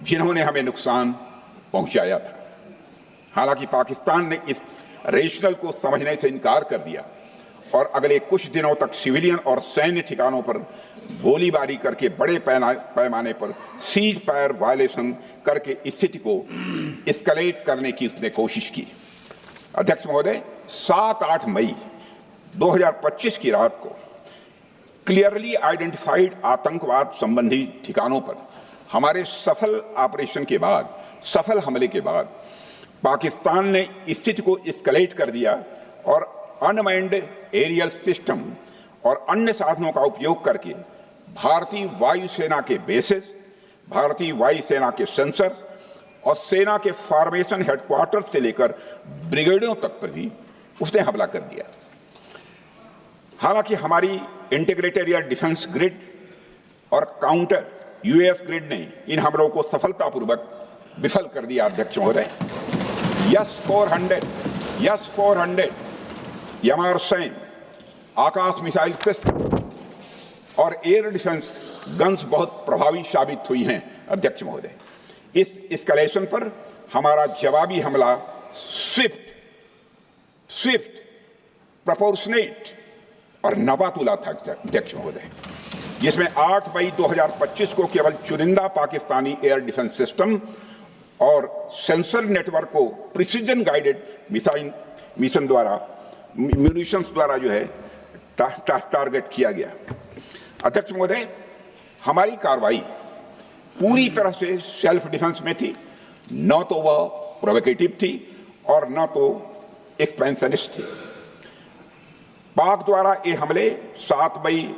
जिन्होंने हमें नुकसान पहुंचाया था। हालांकि पाकिस्तान ने इस रेशनल को समझने से इनकार कर दिया और अगले कुछ दिनों तक सिविलियन और सैन्य ठिकानों पर गोलीबारी करके बड़े पैमाने पर सीज फायर वायलेशन करके स्थिति को एस्केलेट करने की उसने कोशिश की। अध्यक्ष महोदय, 7-8 मई 2025 की रात को क्लियरली आइडेंटिफाइड आतंकवाद संबंधी ठिकानों पर हमारे सफल ऑपरेशन के बाद, सफल हमले के बाद पाकिस्तान ने स्थिति को एस्केलेट कर दिया और अनमैन्ड एरियल सिस्टम और अन्य साधनों का उपयोग करके भारतीय वायुसेना के बेसेस, भारतीय वायुसेना के सेंसर्स और सेना के फॉर्मेशन हेडक्वार्टर से लेकर ब्रिगेडों तक पर भी उसने हमला कर दिया। हालांकि हमारी इंटीग्रेटेड एयर डिफेंस ग्रिड और काउंटर यूएस ग्रिड ने इन हमलों को सफलतापूर्वक विफल कर दिया। अध्यक्ष महोदय, यस 400 यमारसैन आकाश मिसाइल सिस्टम और एयर डिफेंस गन्स बहुत प्रभावी साबित हुई हैं। अध्यक्ष महोदय, इस एस्केलेशन पर हमारा जवाबी हमला स्विफ्ट, प्रोपोर्शनेट और नवातुला था। अध्यक्ष महोदय, जिसमें 8 मई 2025 को केवल चुनिंदा पाकिस्तानी एयर डिफेंस सिस्टम और सेंसर नेटवर्क को प्रिसीजन गाइडेड मिशन द्वारा म्यूनिशंस द्वारा जो है टारगेट किया गया। अध्यक्ष महोदय, हमारी कार्रवाई पूरी तरह से सेल्फ डिफेंस में थी, न तो वह प्रोवोकेटिव थी और न तो एक्सपेंशनिस्ट थी। पाक द्वारा ये हमले 7 मई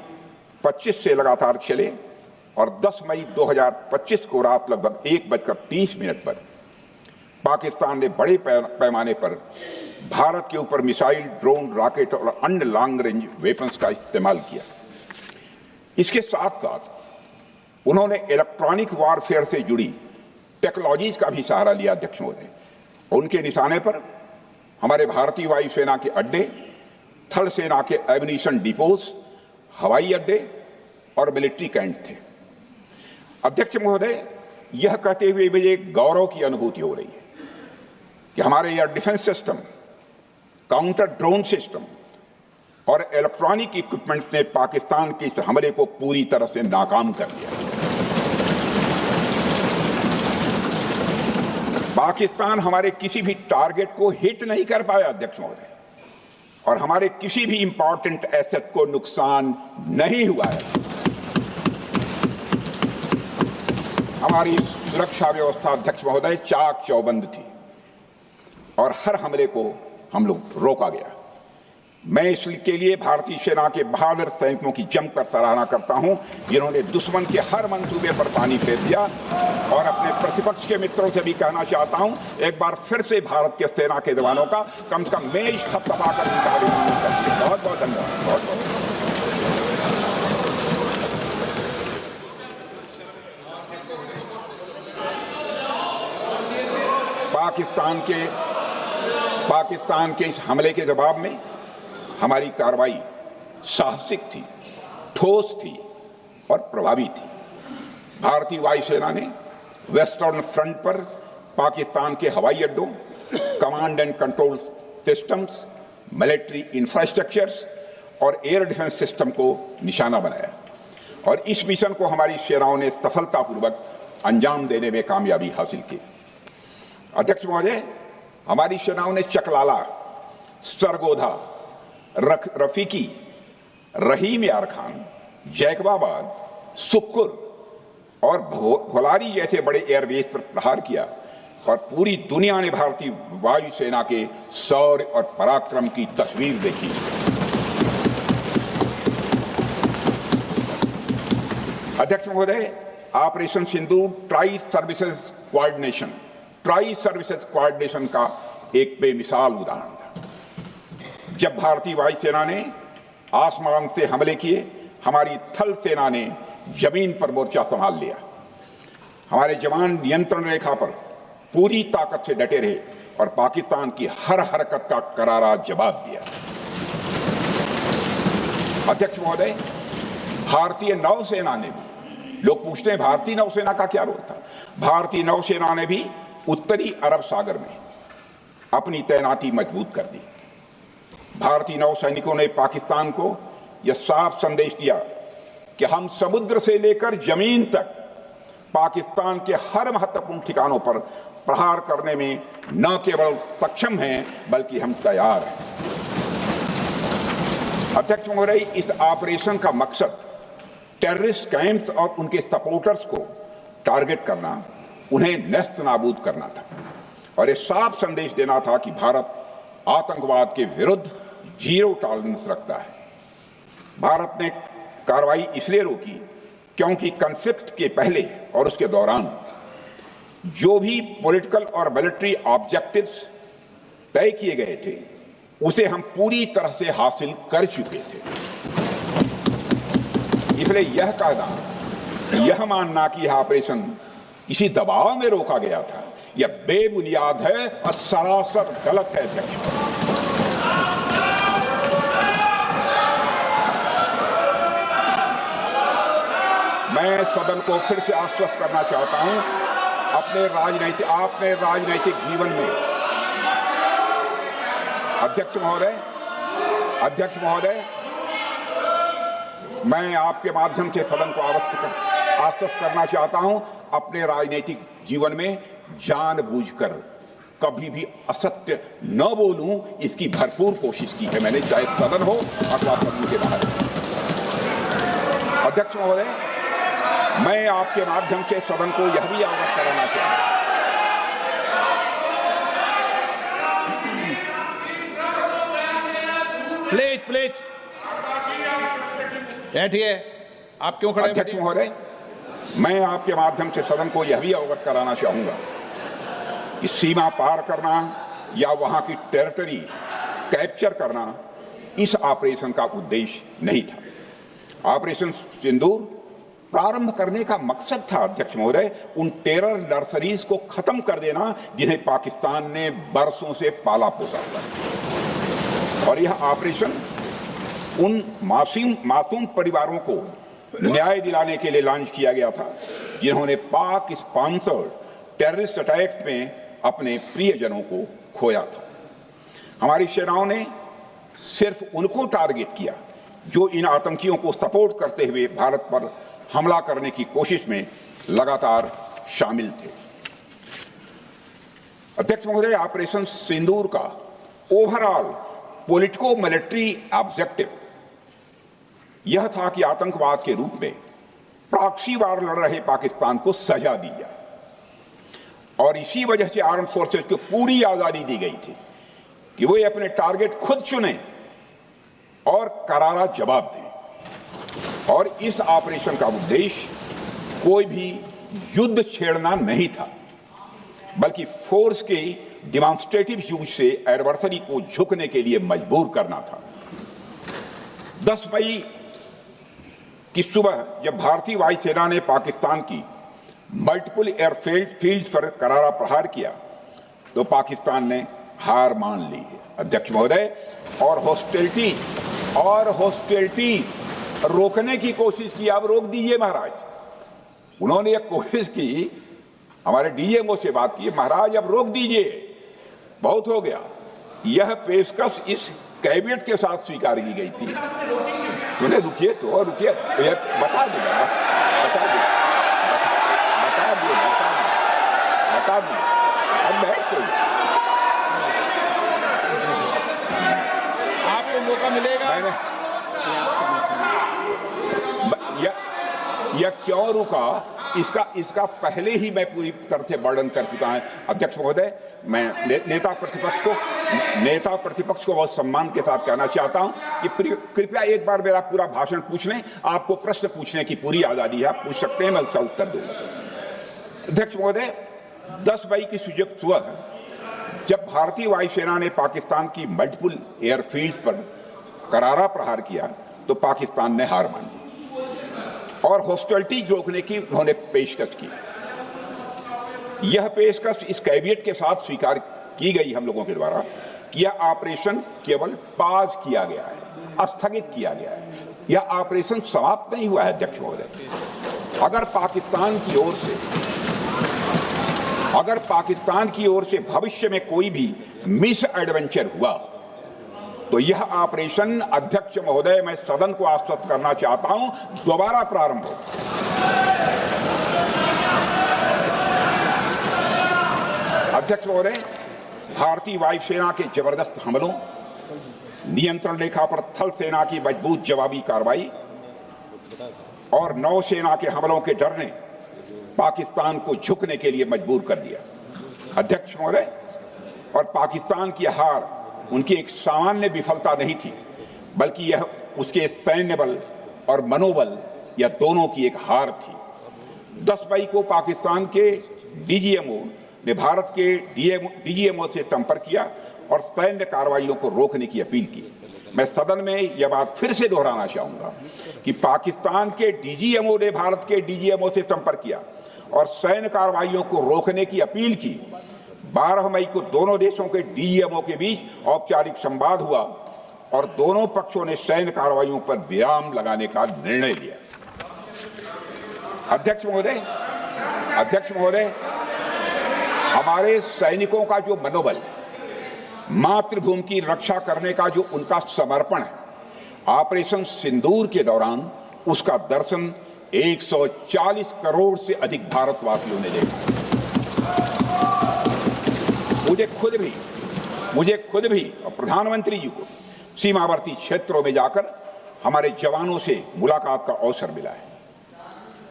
25 से लगातार चले और 10 मई 2025 को रात लगभग 1:30 पर पाकिस्तान ने बड़े पैमाने पर भारत के ऊपर मिसाइल, ड्रोन, रॉकेट और अन्य लॉन्ग रेंज वेपन्स का इस्तेमाल किया। इसके साथ साथ उन्होंने इलेक्ट्रॉनिक वारफेयर से जुड़ी टेक्नोलॉजीज का भी सहारा लिया। अध्यक्ष महोदय, उनके निशाने पर हमारे भारतीय वायुसेना के अड्डे, थल सेना के एम्यूनिशन डिपोज, हवाई अड्डे और मिलिट्री कैंट थे। अध्यक्ष महोदय, यह कहते हुए मुझे गौरव की अनुभूति हो रही है कि हमारे air defence system, counter drone system और इलेक्ट्रॉनिक इक्विपमेंट्स ने पाकिस्तान के इस हमले को पूरी तरह से नाकाम कर दिया। पाकिस्तान हमारे किसी भी टारगेट को हिट नहीं कर पाया। अध्यक्ष महोदय, और हमारे किसी भी इंपॉर्टेंट एसेट को नुकसान नहीं हुआ है। हमारी सुरक्षा व्यवस्था अध्यक्ष महोदय चाक चौबंद थी और हर हमले को हम लोग रोका गया। मैं इसके लिए भारतीय सेना के बहादुर सैनिकों की जमकर सराहना करता हूं, जिन्होंने दुश्मन के हर मंसूबे पर पानी फेर दिया। और अपने प्रतिपक्ष के मित्रों से भी कहना चाहता हूं, एक बार फिर से भारत के सेना के जवानों का कम से कम मेज थपथपाकर उनका अभिनंदन करते हैं। बहुत बहुत धन्यवाद। बहुत बहुत पाकिस्तान के इस हमले के जवाब में हमारी कार्रवाई साहसिक थी, ठोस थी और प्रभावी थी। भारतीय वायुसेना ने वेस्टर्न फ्रंट पर पाकिस्तान के हवाई अड्डों, command and control systems, military infrastructures और एयर डिफेंस सिस्टम को निशाना बनाया और इस मिशन को हमारी सेनाओं ने सफलतापूर्वक अंजाम देने में कामयाबी हासिल की। अध्यक्ष महोदय, हमारी सेनाओं ने चकलाला, सरगोधा, रफीकी, रहीम यार खान, जैकबाबाद, सुक्कुर और भोलारी जैसे बड़े एयरबेस पर प्रहार किया और पूरी दुनिया ने भारतीय वायुसेना के शौर्य और पराक्रम की तस्वीर देखी। अध्यक्ष महोदय, ऑपरेशन सिंदूर ट्राई सर्विसेज कोऑर्डिनेशन का एक बेमिसाल उदाहरण था। जब भारतीय वायुसेना ने आसमान से हमले किए, हमारी थल सेना ने जमीन पर मोर्चा संभाल लिया। हमारे जवान नियंत्रण रेखा पर पूरी ताकत से डटे रहे और पाकिस्तान की हर हरकत का करारा जवाब दिया। अध्यक्ष महोदय, भारतीय नौसेना ने भी, लोग पूछते हैं भारतीय नौसेना का क्या रोल था, भारतीय नौसेना ने भी उत्तरी अरब सागर में अपनी तैनाती मजबूत कर दी। भारतीय नौसैनिकों ने पाकिस्तान को यह साफ संदेश दिया कि हम समुद्र से लेकर जमीन तक पाकिस्तान के हर महत्वपूर्ण ठिकानों पर प्रहार करने में न केवल सक्षम हैं बल्कि हम तैयार हैं। अध्यक्ष महोदय, इस ऑपरेशन का मकसद टेररिस्ट कैंप्स और उनके सपोर्टर्स को टारगेट करना, उन्हें नेस्त नाबूद करना था और ये साफ संदेश देना था कि भारत आतंकवाद के विरुद्ध जीरो टॉलरेंस रखता है। भारत ने कार्रवाई इसलिए रोकी क्योंकि कॉन्फ्लिक्ट के पहले और उसके दौरान जो भी पॉलिटिकल और मिलिट्री ऑब्जेक्टिव्स तय किए गए थे उसे हम पूरी तरह से हासिल कर चुके थे। इसलिए यह कहना, यह मानना कि यह ऑपरेशन किसी दबाव में रोका गया था, यह बेबुनियाद है और सरासर गलत है। मैं सदन को फिर से आश्वस्त करना चाहता हूं, आपने राजनैतिक जीवन में अध्यक्ष महोदय, मैं आपके माध्यम से सदन को आश्वस्त करना चाहता हूं, अपने राजनीतिक जीवन में जानबूझकर कभी भी असत्य न बोलूं, इसकी भरपूर कोशिश की है मैंने, चाहे सदन हो अथवा सदन के बाहर। अध्यक्ष महोदय, मैं आपके माध्यम से सदन को यह भी अवगत कराना चाहता हूं, प्लीज बैठिए। आप क्यों खड़े? अध्यक्ष महोदय, मैं आपके माध्यम से सदन को यह भी अवगत कराना चाहूंगा कि सीमा पार करना या वहां की टेरिटरी कैप्चर करना इस ऑपरेशन का उद्देश्य नहीं था। ऑपरेशन सिंदूर प्रारंभ करने का मकसद था अध्यक्ष महोदय उन टेरर नर्सरीज को खत्म कर देना जिन्हें पाकिस्तान ने बरसों से पाला पोसा था, और यह ऑपरेशन उन मासूम परिवारों को न्याय दिलाने के लिए लॉन्च किया गया था जिन्होंने पाक स्पॉन्सर्ड टेररिस्ट अटैक्स में अपने प्रियजनों को खोया था। हमारी सेनाओं ने सिर्फ उनको टारगेट किया जो इन आतंकियों को सपोर्ट करते हुए भारत पर हमला करने की कोशिश में लगातार शामिल थे। अध्यक्ष महोदय, ऑपरेशन सिंदूर का ओवरऑल पॉलिटिको मिलिट्री ऑब्जेक्टिव यह था कि आतंकवाद के रूप में प्रॉक्सी वार लड़ रहे पाकिस्तान को सजा दी जाए, और इसी वजह से आर्म फोर्सेस को पूरी आजादी दी गई थी कि वे अपने टारगेट खुद चुने और करारा जवाब दें। और इस ऑपरेशन का उद्देश्य कोई भी युद्ध छेड़ना नहीं था, बल्कि फोर्स के डिमॉन्स्ट्रेटिव यूज से एडवर्सरी को झुकने के लिए मजबूर करना था। 10 मई की सुबह जब भारतीय वायुसेना ने पाकिस्तान की मल्टीपल एयरफील्ड्स पर करारा प्रहार किया तो पाकिस्तान ने हार मान ली है अध्यक्ष महोदय, और हॉस्टिलिटी रोकने की कोशिश की। आप रोक दीजिए महाराज। उन्होंने एक कोशिश की, हमारे डीएमओ से बात की, महाराज अब रोक दीजिए, बहुत हो गया। यह पेशकश इस कैबिनेट के साथ स्वीकार की गई थी। सुने, रुकिए तो रुकिए, बता दूंगा। अब बैठ तो आपको मौका मिलेगा। यह क्यों रुका, इसका पहले ही मैं पूरी तरह से वर्णन कर चुका है अध्यक्ष महोदय। मैं नेता प्रतिपक्ष को बहुत सम्मान के साथ कहना चाहता हूं कि कृपया एक बार मेरा पूरा भाषण पूछ लें। आपको प्रश्न पूछने की पूरी आजादी है, आप पूछ सकते हैं, मैं उसका उत्तर दूंगा। अध्यक्ष महोदय, 10 मई की सुबह जब भारतीय वायुसेना ने पाकिस्तान की मल्टीपल एयरफील्ड्स पर करारा प्रहार किया तो पाकिस्तान ने हार मान ली और हॉस्टिलिटी रोकने की उन्होंने पेशकश की। यह पेशकश इस कैबिनेट के साथ स्वीकार की गई हम लोगों के द्वारा कि यह ऑपरेशन केवल पाज किया गया है, स्थगित किया गया है। यह ऑपरेशन समाप्त नहीं हुआ है अध्यक्ष महोदय। अगर पाकिस्तान की ओर से अगर पाकिस्तान की ओर से भविष्य में कोई भी मिस एडवेंचर हुआ तो यह ऑपरेशन, अध्यक्ष महोदय, मैं सदन को आश्वस्त करना चाहता हूं, दोबारा प्रारंभ हो। अध्यक्ष महोदय, भारतीय वायुसेना के जबरदस्त हमलों, नियंत्रण रेखा पर थल सेना की मजबूत जवाबी कार्रवाई और नौसेना के हमलों के डर ने पाकिस्तान को झुकने के लिए मजबूर कर दिया। अध्यक्ष महोदय, और पाकिस्तान की हार उनकी एक सामान्य विफलता नहीं थी, बल्कि यह उसके सैन्य बल और मनोबल या दोनों की एक हार थी। 10 मई को पाकिस्तान के डीजीएमओ ने भारत के डीजीएमओ से संपर्क किया और सैन्य कार्रवाइयों को रोकने की अपील की। मैं सदन में यह बात फिर से दोहराना चाहूंगा कि पाकिस्तान के डीजीएमओ ने भारत के डीजीएमओ से संपर्क किया और सैन्य कार्रवाइयों को रोकने की अपील की। 12 मई को दोनों देशों के डीजीएमओ के बीच औपचारिक संवाद हुआ और दोनों पक्षों ने सैन्य कार्रवाइयों पर विराम लगाने का निर्णय लिया। अध्यक्ष महोदय, हमारे सैनिकों का जो मनोबल, मातृभूमि की रक्षा करने का जो उनका समर्पण है, ऑपरेशन सिंदूर के दौरान उसका दर्शन 140 करोड़ से अधिक भारतवासियों ने देखा। मुझे खुद भी और प्रधानमंत्री जी को सीमावर्ती क्षेत्रों में जाकर हमारे जवानों से मुलाकात का अवसर मिला है।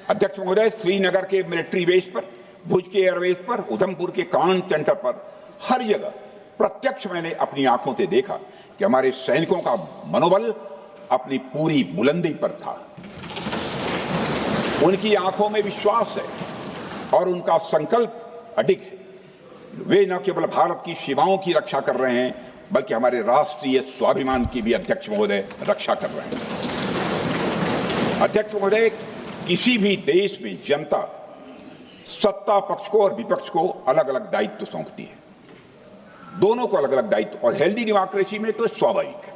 अध्यक्ष महोदय, श्रीनगर के मिलिट्री बेस पर, भुज के एयरबेस पर, उधमपुर के कमांड सेंटर पर, हर जगह प्रत्यक्ष मैंने अपनी आंखों से देखा कि हमारे सैनिकों का मनोबल अपनी पूरी बुलंदी पर था। उनकी आंखों में विश्वास है और उनका संकल्प अडिग है। वे न केवल भारत की सीमाओं की रक्षा कर रहे हैं, बल्कि हमारे राष्ट्रीय स्वाभिमान की भी, अध्यक्ष महोदय, रक्षा कर रहे हैं। अध्यक्ष महोदय, किसी भी देश में जनता सत्ता पक्ष को और विपक्ष को अलग अलग दायित्व सौंपती है, दोनों को अलग अलग दायित्व, और हेल्दी डेमोक्रेसी में तो स्वाभाविक है।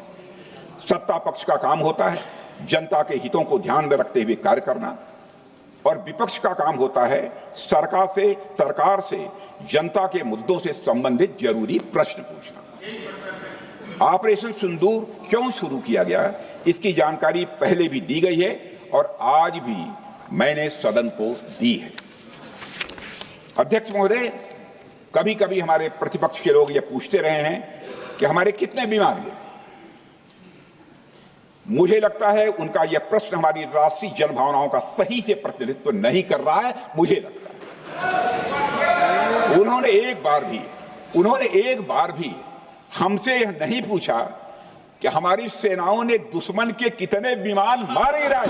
सत्ता पक्ष का काम होता है जनता के हितों को ध्यान में रखते हुए कार्य करना, और विपक्ष का काम होता है सरकार से जनता के मुद्दों से संबंधित जरूरी प्रश्न पूछना। ऑपरेशन सिंदूर क्यों शुरू किया गया, इसकी जानकारी पहले भी दी गई है और आज भी मैंने सदन को दी है। अध्यक्ष महोदय, कभी कभी हमारे प्रतिपक्ष के लोग ये पूछते रहे हैं कि हमारे कितने विमान गिरे। मुझे लगता है उनका यह प्रश्न हमारी राष्ट्रीय जनभावनाओं का सही से प्रतिनिधित्व नहीं कर रहा है। मुझे लगता है उन्होंने एक बार भी हमसे यह नहीं पूछा कि हमारी सेनाओं ने दुश्मन के कितने विमान मार गिराए।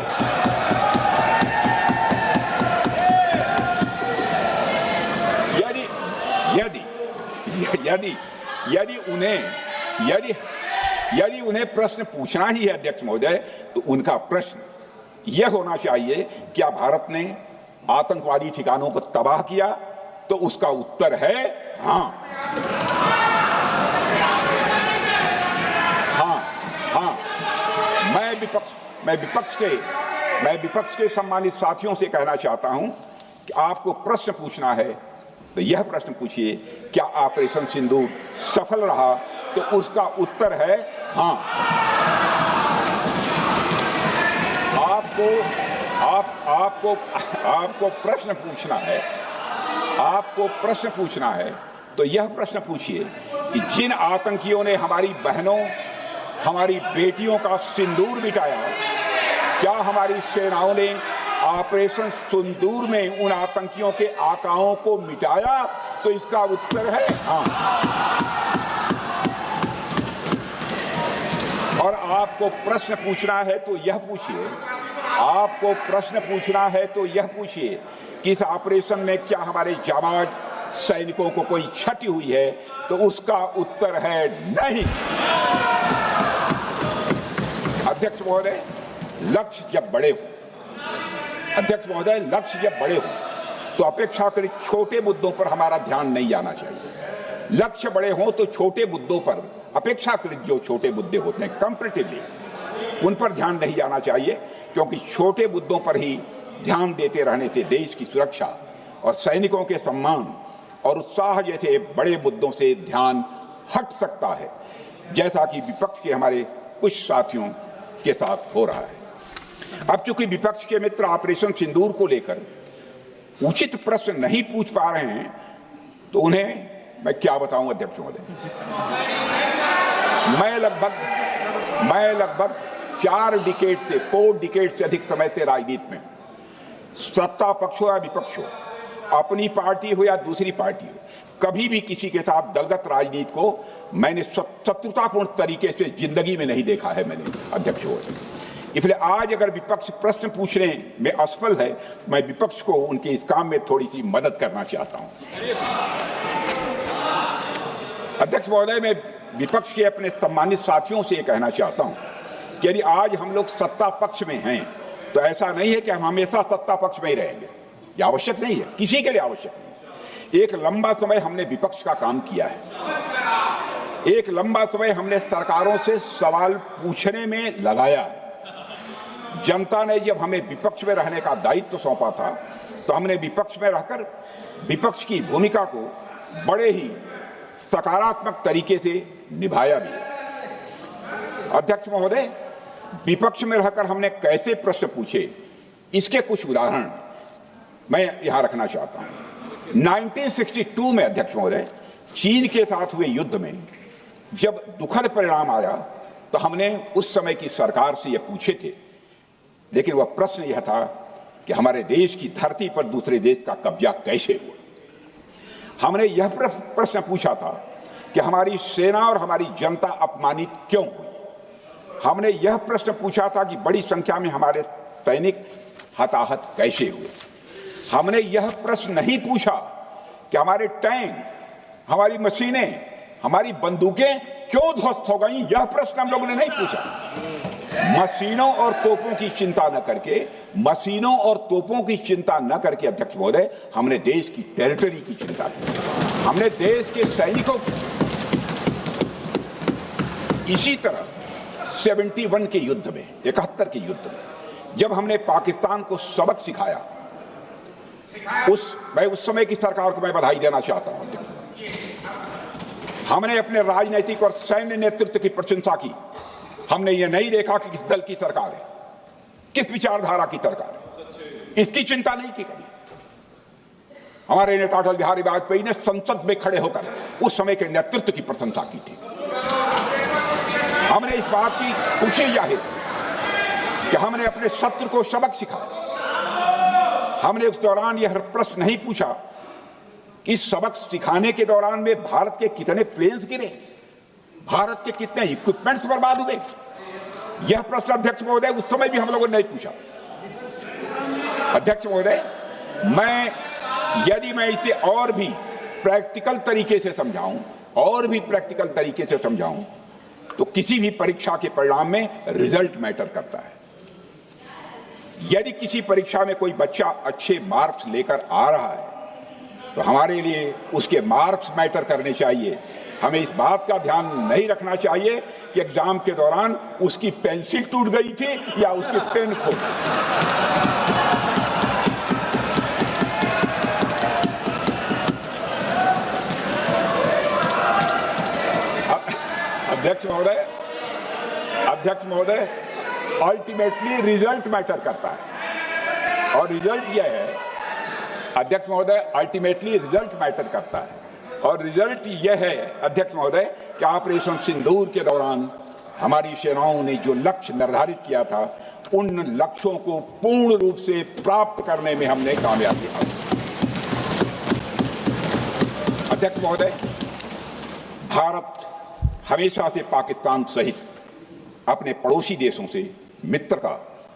यदि उन्हें प्रश्न पूछना ही है अध्यक्ष महोदय, तो उनका प्रश्न यह होना चाहिए, क्या भारत ने आतंकवादी ठिकानों को तबाह किया? तो उसका उत्तर है हाँ। मैं विपक्ष के सम्मानित साथियों से कहना चाहता हूं कि आपको प्रश्न पूछना है तो यह प्रश्न पूछिए, क्या ऑपरेशन सिंदूर सफल रहा? तो उसका उत्तर है हाँ। आपको प्रश्न पूछना है तो यह प्रश्न पूछिए कि जिन आतंकियों ने हमारी बहनों, हमारी बेटियों का सिंदूर मिटाया, क्या हमारी सेनाओं ने ऑपरेशन सिंदूर में उन आतंकियों के आकाओं को मिटाया? तो इसका उत्तर है हाँ। और आपको प्रश्न पूछना है तो यह पूछिए कि इस ऑपरेशन में क्या हमारे जाबाज सैनिकों को कोई क्षति हुई है? तो उसका उत्तर है नहीं। अध्यक्ष महोदय, लक्ष्य जब बड़े हो तो अपेक्षाकृत छोटे मुद्दों पर हमारा ध्यान नहीं जाना चाहिए। लक्ष्य बड़े हों तो छोटे मुद्दों पर, अपेक्षाकृत जो छोटे मुद्दे होते हैं कंपैरेटिवली, उन पर ध्यान नहीं जाना चाहिए, क्योंकि छोटे मुद्दों पर ही ध्यान देते रहने से देश की सुरक्षा और सैनिकों के सम्मान और उत्साह जैसे बड़े मुद्दों से ध्यान हट सकता है, जैसा कि विपक्ष के हमारे कुछ साथियों के साथ हो रहा है। अब चूंकि विपक्ष के मित्र ऑपरेशन सिंदूर को लेकर उचित प्रश्न नहीं पूछ पा रहे हैं, तो उन्हें मैं क्या बताऊं अध्यक्ष महोदय। मैं लगभग 4 डिकेड से अधिक समय से राजनीति में, सत्ता पक्ष हो या विपक्ष हो, अपनी पार्टी हो या दूसरी पार्टी हो, कभी भी किसी के साथ दलगत राजनीति को मैंने शत्रुतापूर्ण तरीके से जिंदगी में नहीं देखा है मैंने अध्यक्ष महोदय। इसलिए आज अगर विपक्ष प्रश्न पूछने में असफल है, मैं विपक्ष को उनके इस काम में थोड़ी सी मदद करना चाहता हूं। अध्यक्ष महोदय, मैं विपक्ष के अपने सम्मानित साथियों से ये कहना चाहता हूं कि यदि आज हम लोग सत्ता पक्ष में हैं, तो ऐसा नहीं है कि हम हमेशा सत्ता पक्ष में ही रहेंगे। यह आवश्यक नहीं है, किसी के लिए आवश्यक नहीं। एक लंबा समय हमने विपक्ष का काम किया है, एक लंबा समय हमने सरकारों से सवाल पूछने में लगाया है। जनता ने जब हमें विपक्ष में रहने का दायित्व सौंपा था, तो हमने विपक्ष में रहकर विपक्ष की भूमिका को बड़े ही सकारात्मक तरीके से निभाया भी। अध्यक्ष महोदय, विपक्ष में रहकर हमने कैसे प्रश्न पूछे, इसके कुछ उदाहरण मैं यहां रखना चाहता हूं। 1962 में अध्यक्ष महोदय, चीन के साथ हुए युद्ध में जब दुखद परिणाम आया, तो हमने उस समय की सरकार से यह पूछे थे, लेकिन वह प्रश्न यह था कि हमारे देश की धरती पर दूसरे देश का कब्जा कैसे हुआ। हमने यह प्रश्न पूछा था कि हमारी सेना और हमारी जनता अपमानित क्यों हुई। हमने यह प्रश्न पूछा था कि बड़ी संख्या में हमारे सैनिक हताहत कैसे हुए। हमने यह प्रश्न नहीं पूछा कि हमारे टैंक, हमारी मशीनें, हमारी बंदूकें क्यों ध्वस्त हो गई। यह प्रश्न हम लोगों ने नहीं पूछा। मशीनों और तोपों की चिंता न करके अध्यक्ष महोदय, हमने देश की टेरिटरी की चिंता की, हमने देश के सैनिकों की। इसी तरह 71 के युद्ध में, 71 के युद्ध में, जब हमने पाकिस्तान को सबक सिखाया, मैं उस समय की सरकार को मैं बधाई देना चाहता हूं। हमने अपने राजनीतिक और सैन्य नेतृत्व की प्रशंसा की। हमने ये नहीं देखा कि किस दल की सरकार है, किस विचारधारा की सरकार है, इसकी चिंता नहीं की कभी। हमारे नेता अटल बिहारी वाजपेयी ने संसद में खड़े होकर उस समय के नेतृत्व की प्रशंसा की थी। हमने इस बात की खुशी जाहिर कि हमने अपने शत्रु को सबक सिखाया। हमने उस दौरान यह प्रश्न नहीं पूछा कि सबक सिखाने के दौरान में भारत के कितने प्लेन्स गिरे, भारत के कितने इक्विपमेंट्स बर्बाद हुए। यह प्रश्न अध्यक्ष महोदय उस समय भी हम लोगों ने नहीं पूछा। अध्यक्ष महोदय, यदि मैं इसे और भी प्रैक्टिकल तरीके से समझाऊं, तो किसी भी परीक्षा के परिणाम में रिजल्ट मैटर करता है। यदि किसी परीक्षा में कोई बच्चा अच्छे मार्क्स लेकर आ रहा है, तो हमारे लिए उसके मार्क्स मैटर करने चाहिए। हमें इस बात का ध्यान नहीं रखना चाहिए कि एग्जाम के दौरान उसकी पेंसिल टूट गई थी या उसकी पेन खो गई। अध्यक्ष महोदय, अल्टीमेटली रिजल्ट मैटर करता है, और रिजल्ट यह है अध्यक्ष महोदय, अल्टीमेटली रिजल्ट मैटर करता है। और रिजल्ट यह है अध्यक्ष महोदय कि ऑपरेशन सिंदूर के दौरान हमारी सेनाओं ने जो लक्ष्य निर्धारित किया था, उन लक्ष्यों को पूर्ण रूप से प्राप्त करने में हमने कामयाबी हासिल की। अध्यक्ष महोदय, भारत हमेशा से पाकिस्तान सहित अपने पड़ोसी देशों से मित्रता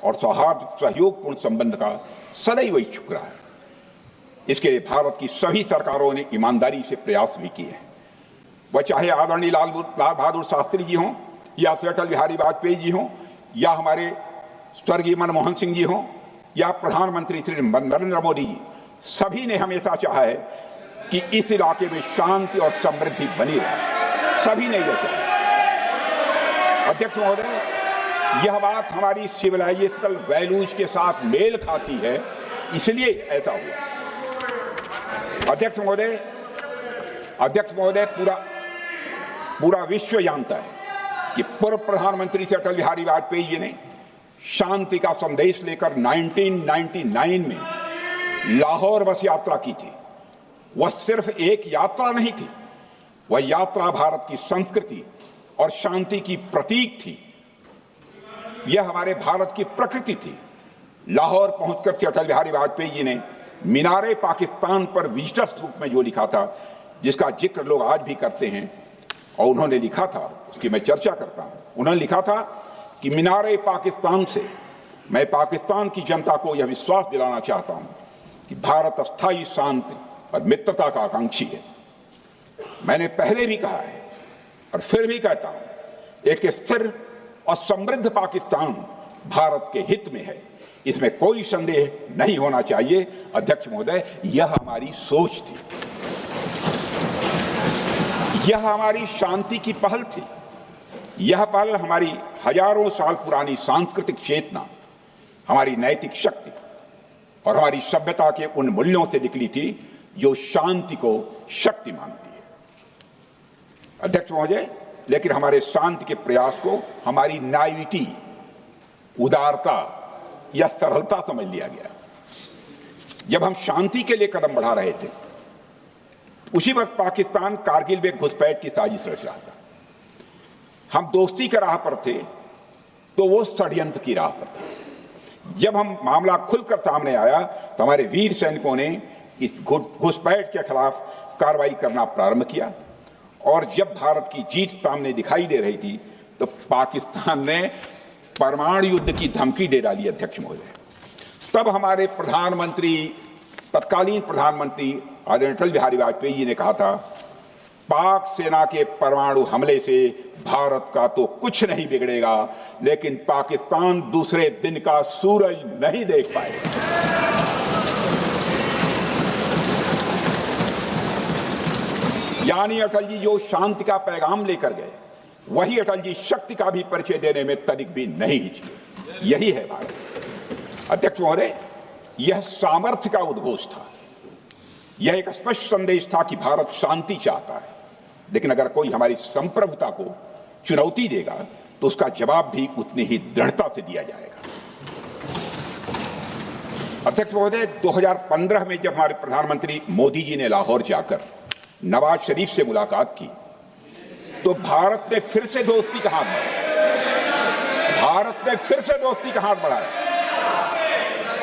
और सौहार्द सहयोगपूर्ण संबंध का सदैव इच्छुक रहा है। इसके लिए भारत की सभी सरकारों ने ईमानदारी से प्रयास भी किए हैं। वह चाहे आदरणीय लाल बहादुर शास्त्री जी हों, या अटल बिहारी वाजपेयी जी हों, या हमारे स्वर्गीय मनमोहन सिंह जी हों, या प्रधानमंत्री श्री नरेंद्र मोदी जी, सभी ने हमेशा चाहा है कि इस इलाके में शांति और समृद्धि बनी रहे। सभी ने यह चाहा। अध्यक्ष महोदय, यह बात हमारी सिविलाइजेशनल वैल्यूज के साथ मेल खाती है, इसलिए ऐसा हुआ। अध्यक्ष महोदय, अध्यक्ष महोदय, पूरा विश्व जानता है कि पूर्व प्रधानमंत्री से अटल बिहारी वाजपेयी जी ने शांति का संदेश लेकर 1999 में लाहौर बस यात्रा की थी। वह सिर्फ एक यात्रा नहीं थी, वह यात्रा भारत की संस्कृति और शांति की प्रतीक थी। यह हमारे भारत की प्रकृति थी। लाहौर पहुंचकर श्री अटल बिहारी वाजपेयी जी ने मीनारे पाकिस्तान पर विजिटर्स रूप में जो लिखा था, जिसका जिक्र लोग आज भी करते हैं, और उन्होंने लिखा था, उसकी मैं चर्चा करता हूं। उन्होंने लिखा था कि मीनारे पाकिस्तान से मैं पाकिस्तान की जनता को यह विश्वास दिलाना चाहता हूं कि भारत अस्थायी शांति और मित्रता का आकांक्षी है। मैंने पहले भी कहा है और फिर भी कहता हूं, एक स्थिर और समृद्ध पाकिस्तान भारत के हित में है, इसमें कोई संदेह नहीं होना चाहिए। अध्यक्ष महोदय, यह हमारी सोच थी, यह हमारी शांति की पहल थी। यह पहल हमारी हजारों साल पुरानी सांस्कृतिक चेतना, हमारी नैतिक शक्ति और हमारी सभ्यता के उन मूल्यों से निकली थी जो शांति को शक्ति मानती है। अध्यक्ष महोदय, लेकिन हमारे शांति के प्रयास को हमारी नाइविटी, उदारता या सरलता समझ लिया गया। जब हम शांति के लिए कदम बढ़ा रहे थे, उसी वक्त पाकिस्तान कारगिल में घुसपैठ की साजिश रच रहा था। हम दोस्ती के राह पर थे तो वो षड्यंत्र की राह पर थे। जब हम मामला खुलकर सामने आया तो हमारे वीर सैनिकों ने इस घुसपैठ के खिलाफ कार्रवाई करना प्रारंभ किया, और जब भारत की जीत सामने दिखाई दे रही थी तो पाकिस्तान ने परमाणु युद्ध की धमकी दे डाली। अध्यक्ष महोदय, तब हमारे तत्कालीन प्रधानमंत्री आदरणीय अटल बिहारी वाजपेयी जी ने कहा था, पाक सेना के परमाणु हमले से भारत का तो कुछ नहीं बिगड़ेगा, लेकिन पाकिस्तान दूसरे दिन का सूरज नहीं देख पाएगा। यानी अटल जी जो शांति का पैगाम लेकर गए, वही अटल जी शक्ति का भी परिचय देने में तनिक भी नहीं हिचके। यही है भारत। अध्यक्ष महोदय, यह सामर्थ्य का उद्घोष था। यह एक स्पष्ट संदेश था कि भारत शांति चाहता है, लेकिन अगर कोई हमारी संप्रभुता को चुनौती देगा तो उसका जवाब भी उतनी ही दृढ़ता से दिया जाएगा। अध्यक्ष महोदय, 2015 में जब हमारे प्रधानमंत्री मोदी जी ने लाहौर जाकर नवाज शरीफ से मुलाकात की तो भारत ने फिर से दोस्ती का हाथ बढ़ाया।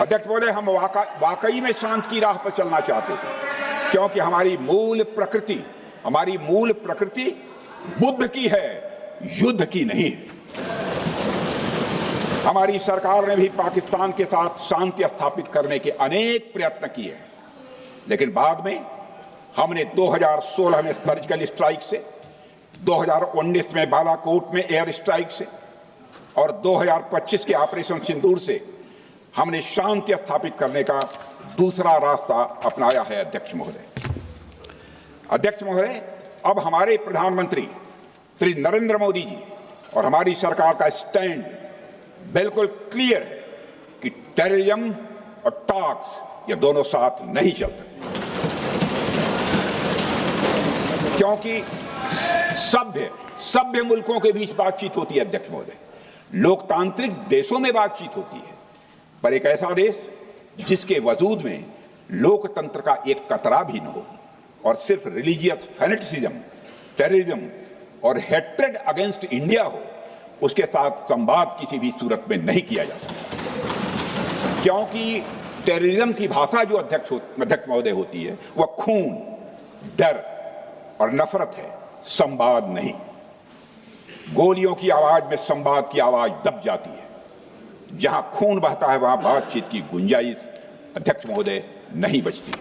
अध्यक्ष महोदय, हम वाकई में शांति की राह पर चलना चाहते थे, क्योंकि हमारी मूल प्रकृति बुद्ध की है, युद्ध की नहीं है। हमारी सरकार ने भी पाकिस्तान के साथ शांति स्थापित करने के अनेक प्रयत्न किए हैं, लेकिन बाद में हमने 2016 में सर्जिकल स्ट्राइक से, 2019 में बालाकोट में एयर स्ट्राइक से और 2025 के ऑपरेशन सिंदूर से हमने शांति स्थापित करने का दूसरा रास्ता अपनाया है। अध्यक्ष महोदय, अब हमारे प्रधानमंत्री श्री नरेंद्र मोदी जी और हमारी सरकार का स्टैंड बिल्कुल क्लियर है कि टेररिज्म और टॉक्स ये दोनों साथ नहीं चल सकते, क्योंकि सभ्य मुल्कों के बीच बातचीत होती है। अध्यक्ष महोदय, लोकतांत्रिक देशों में बातचीत होती है, पर एक ऐसा देश जिसके वजूद में लोकतंत्र का एक कतरा भी न हो और सिर्फ रिलीजियस फैनेटिसिज्म, टेररिज्म और हेट्रेड अगेंस्ट इंडिया हो, उसके साथ संवाद किसी भी सूरत में नहीं किया जा सकता, क्योंकि टेररिज्म की भाषा जो अध्यक्ष महोदय होती है वह खून, डर और नफरत है, संवाद नहीं। गोलियों की आवाज में संवाद की आवाज दब जाती है। जहां खून बहता है वहां बातचीत की गुंजाइश अध्यक्ष महोदय नहीं बचती।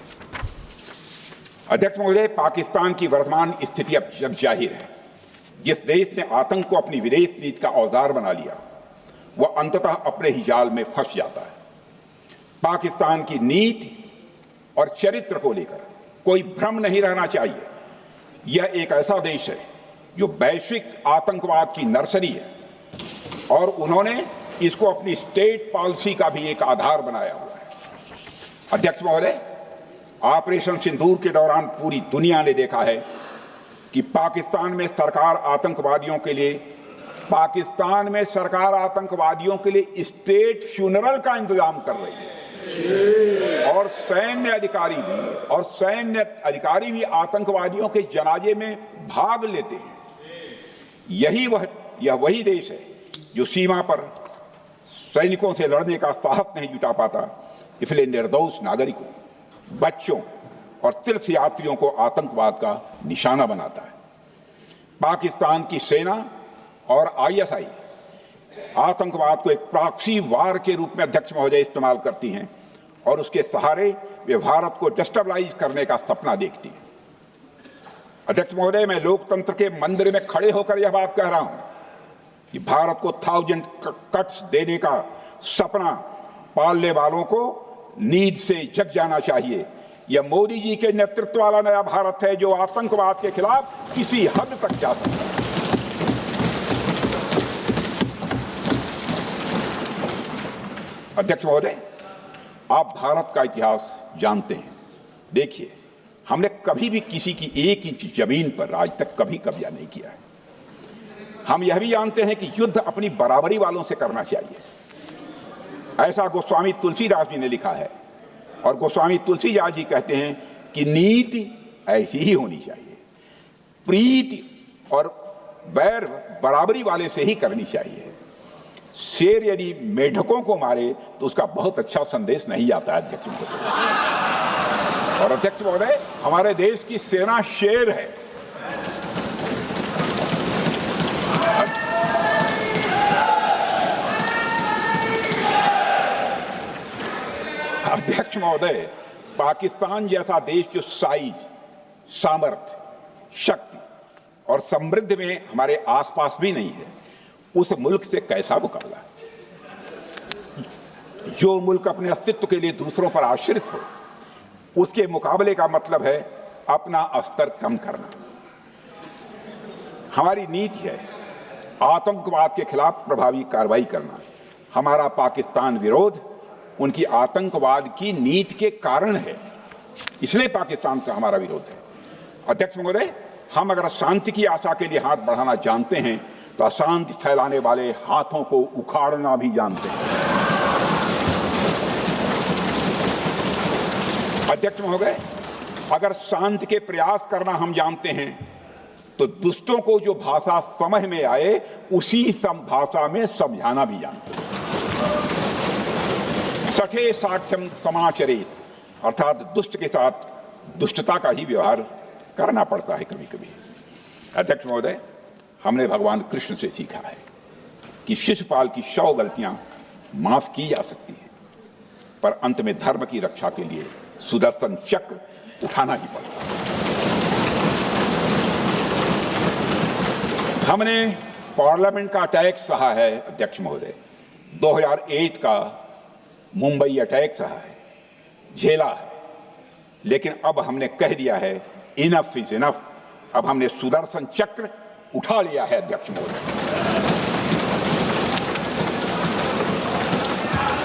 अध्यक्ष महोदय, पाकिस्तान की वर्तमान स्थिति अब जग जाहिर है। जिस देश ने आतंक को अपनी विदेश नीति का औजार बना लिया, वह अंततः अपने ही जाल में फंस जाता है। पाकिस्तान की नीति और चरित्र को लेकर कोई भ्रम नहीं रहना चाहिए। यह एक ऐसा देश है जो वैश्विक आतंकवाद की नर्सरी है, और उन्होंने इसको अपनी स्टेट पॉलिसी का भी एक आधार बनाया हुआ है। अध्यक्ष महोदय, ऑपरेशन सिंदूर के दौरान पूरी दुनिया ने देखा है कि पाकिस्तान में सरकार आतंकवादियों के लिए स्टेट फ्यूनरल का इंतजाम कर रही है और सैन्य अधिकारी भी आतंकवादियों के जनाजे में भाग लेते हैं। यह वही देश है जो सीमा पर सैनिकों से लड़ने का साहस नहीं जुटा पाता, इसलिए निर्दोष नागरिकों, बच्चों और तीर्थ यात्रियों को आतंकवाद का निशाना बनाता है। पाकिस्तान की सेना और आईएसआई आतंकवाद को एक प्रॉक्सी वार के रूप में अध्यक्ष महोदय इस्तेमाल करती हैं और उसके सहारे वे भारत को डिस्टेबलाइज करने का सपना देखती हैं। अध्यक्ष महोदय, मैं लोकतंत्र के मंदिर में खड़े होकर यह बात कह रहा हूं कि भारत को 1000 कट्स देने का सपना पालने वालों को नींद से जग जाना चाहिए। यह मोदी जी के नेतृत्व वाला नया भारत है जो आतंकवाद के खिलाफ किसी हद तक जा सकता है। अध्यक्ष महोदय, आप भारत का इतिहास जानते हैं। देखिए, हमने कभी भी किसी की 1 इंच जमीन पर आज तक कभी कब्जा नहीं किया है। हम यह भी जानते हैं कि युद्ध अपनी बराबरी वालों से करना चाहिए। ऐसा गोस्वामी तुलसीदास जी ने लिखा है और गोस्वामी तुलसीदास जी कहते हैं कि नीति ऐसी ही होनी चाहिए, प्रीति और बैर बराबरी वाले से ही करनी चाहिए। शेर यदि मेढकों को मारे तो उसका बहुत अच्छा संदेश नहीं आता है अध्यक्ष महोदय। और अध्यक्ष महोदय, हमारे देश की सेना शेर है। अध्यक्ष महोदय, पाकिस्तान जैसा देश जो साइज, सामर्थ्य, शक्ति और समृद्धि में हमारे आसपास भी नहीं है, उस मुल्क से कैसा मुकाबला? जो मुल्क अपने अस्तित्व के लिए दूसरों पर आश्रित हो, उसके मुकाबले का मतलब है अपना स्तर कम करना। हमारी नीति है आतंकवाद के खिलाफ प्रभावी कार्रवाई करना। हमारा पाकिस्तान विरोध उनकी आतंकवाद की नीति के कारण है, इसलिए पाकिस्तान का हमारा विरोध है। अध्यक्ष महोदय, हम अगर शांति की आशा के लिए हाथ बढ़ाना जानते हैं तो अशांति फैलाने वाले हाथों को उखाड़ना भी जानते हैं। अध्यक्ष महोदय, अगर शांति के प्रयास करना हम जानते हैं तो दुष्टों को जो भाषा समझ में आए उसी भाषा में समझाना भी जानते हैं। सठे साठ्यम समाचरेत, अर्थात दुष्ट के साथ दुष्टता का ही व्यवहार करना पड़ता है कभी कभी। अध्यक्ष महोदय, हमने भगवान कृष्ण से सीखा है कि शिशुपाल की 100 गलतियां माफ की जा सकती हैं, पर अंत में धर्म की रक्षा के लिए सुदर्शन चक्र उठाना ही पड़ता है। हमने पार्लियामेंट का अटैक सहा है अध्यक्ष महोदय, 2008 का मुंबई अटैक सहा है, झेला है, लेकिन अब हमने कह दिया है इनफ इज इनफ। अब हमने सुदर्शन चक्र उठा लिया है अध्यक्ष महोदय।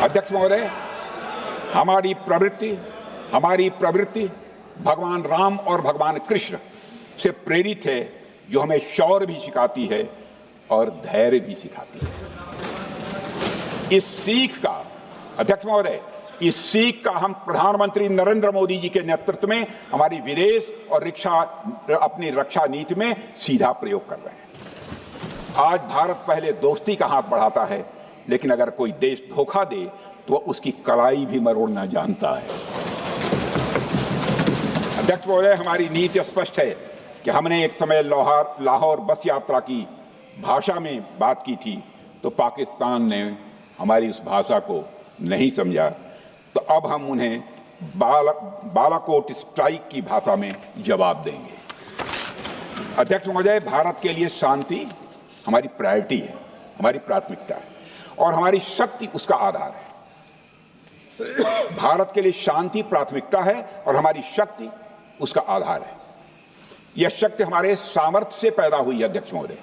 अध्यक्ष महोदय, हमारी प्रवृत्ति भगवान राम और भगवान कृष्ण से प्रेरित है, जो हमें शौर्य भी सिखाती है और धैर्य भी सिखाती है। इस सीख का अध्यक्ष महोदय, इस सीख का हम प्रधानमंत्री नरेंद्र मोदी जी के नेतृत्व में हमारी विदेश और अपनी रक्षा नीति में सीधा प्रयोग कर रहे हैं। आज भारत पहले दोस्ती का हाथ बढ़ाता है, लेकिन अगर कोई देश धोखा दे तो उसकी कलाई भी मरोड़ना जानता है। अध्यक्ष महोदय, हमारी नीति स्पष्ट है कि हमने एक समय लाहौर बस यात्रा की भाषा में बात की थी तो पाकिस्तान ने हमारी उस भाषा को नहीं समझा, तो अब हम उन्हें बालाकोट स्ट्राइक की भाषा में जवाब देंगे। अध्यक्ष महोदय, भारत के लिए शांति हमारी प्रायोरिटी है, हमारी प्राथमिकता है और हमारी शक्ति उसका आधार है। भारत के लिए शांति प्राथमिकता है और हमारी शक्ति उसका आधार है। यह शक्ति हमारे सामर्थ्य से पैदा हुई है अध्यक्ष महोदय,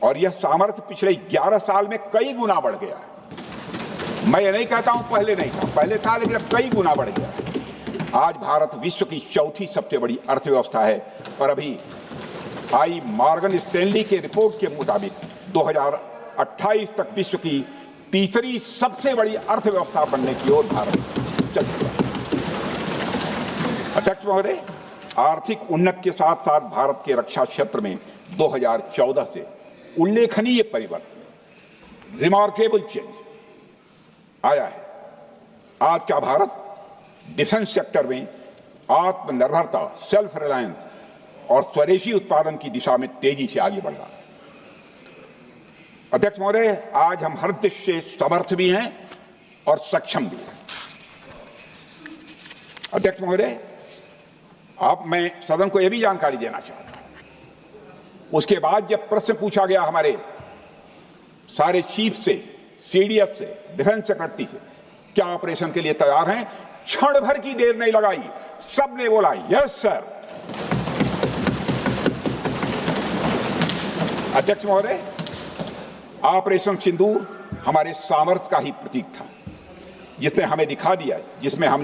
और यह सामर्थ्य पिछले 11 साल में कई गुना बढ़ गया है। मैं ये नहीं कहता हूं पहले नहीं था, पहले था, लेकिन अब कई गुना बढ़ गया है। आज भारत विश्व की 4थी सबसे बड़ी अर्थव्यवस्था है और अभी आई मॉर्गन स्टैनली के रिपोर्ट के मुताबिक 2028 तक विश्व की तीसरी सबसे बड़ी अर्थव्यवस्था बनने की ओर भारत चल चुका है। अध्यक्ष महोदय, आर्थिक उन्नति के साथ साथ भारत के रक्षा क्षेत्र में 2014 से उल्लेखनीय परिवर्तन, रिमार्केबल चेंज आया है। आज का भारत डिफेंस सेक्टर में आत्मनिर्भरता, सेल्फ रिलायंस और स्वदेशी उत्पादन की दिशा में तेजी से आगे बढ़ रहा है। अध्यक्ष महोदय, आज हम हर दृष्टि से समर्थ भी हैं और सक्षम भी हैं। अध्यक्ष महोदय, मैं सदन को यह भी जानकारी देना चाहता हूं, उसके बाद जब प्रश्न पूछा गया हमारे सारे चीफ से, सीडीएस से, डिफेंस सेक्रेटरी से, क्या ऑपरेशन के लिए तैयार हैं, क्षण भर की देर नहीं लगाई, सबने बोला यस सर। अध्यक्ष महोदय, ऑपरेशन सिंदूर हमारे सामर्थ्य का ही प्रतीक था, जिसमें हमने